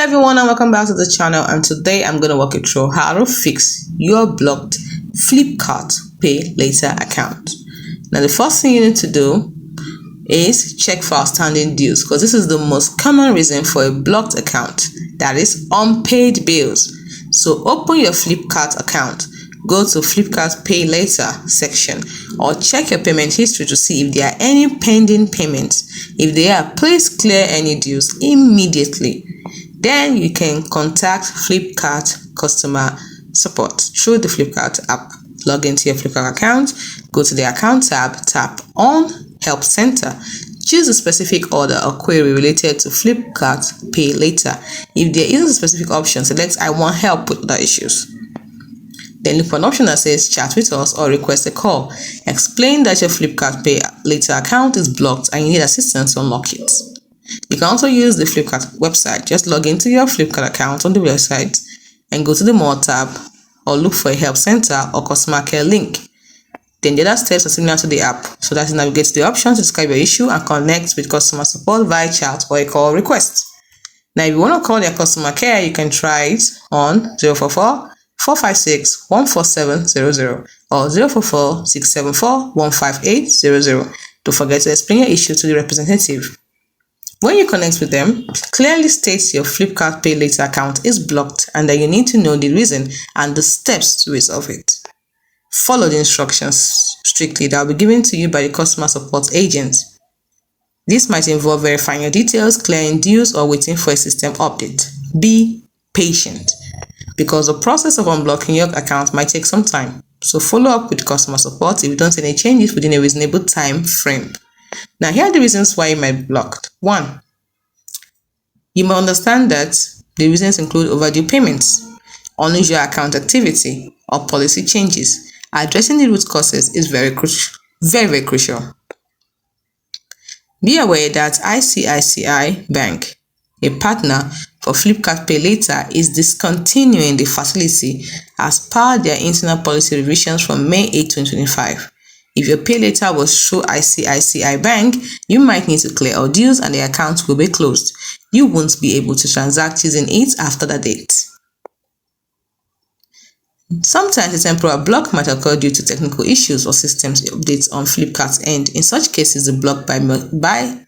Everyone, and welcome back to the channel. And today I'm going to walk you through how to fix your blocked Flipkart Pay Later account. Now the first thing you need to do is check for outstanding dues, because this is the most common reason for a blocked account, that is unpaid bills. So open your Flipkart account, go to Flipkart Pay Later section, or check your payment history to see if there are any pending payments. If they are, please clear any dues immediately. Then you can contact Flipkart customer support through the Flipkart app. Log into your Flipkart account, go to the account tab, tap on Help Center. Choose a specific order or query related to Flipkart Pay Later. If there isn't a specific option, select I want help with other issues. Then look for an option that says chat with us or request a call. Explain that your Flipkart Pay Later account is blocked and you need assistance to unlock it. You can also use the Flipkart website. Just log into your Flipkart account on the website and go to the More tab, or look for a Help Center or Customer Care link. Then the other steps are similar to the app, so that you navigate to the option to describe your issue and connect with customer support via chat or a call request. Now, if you want to call their customer care, you can try it on 044-456-14700 or 044-674-15800. Don't forget to explain your issue to the representative. When you connect with them, clearly state your Flipkart Pay Later account is blocked and that you need to know the reason and the steps to resolve it. Follow the instructions strictly that will be given to you by the customer support agent. This might involve verifying your details, clearing dues, or waiting for a system update. Be patient, because the process of unblocking your account might take some time. So follow up with customer support if you don't see any changes within a reasonable time frame. Now, here are the reasons why you might be blocked. 1. You may understand that the reasons include overdue payments, unusual account activity, or policy changes. Addressing the root causes is very crucial. Be aware that ICICI Bank, a partner for Flipkart Pay Later, is discontinuing the facility as per their internal policy revisions from May 8, 2025. If your pay later was through ICICI Bank, you might need to clear all dues and the account will be closed. You won't be able to transact using it after that date. Sometimes a temporary block might occur due to technical issues or systems updates on Flipkart's end. In such cases, the block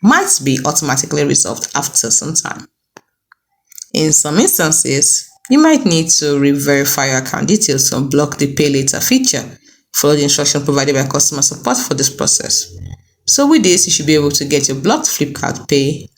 might be automatically resolved after some time. In some instances, you might need to re-verify your account details to unblock the Pay Later feature. Follow the instruction provided by customer support for this process. So with this, you should be able to get your blocked Flipkart Pay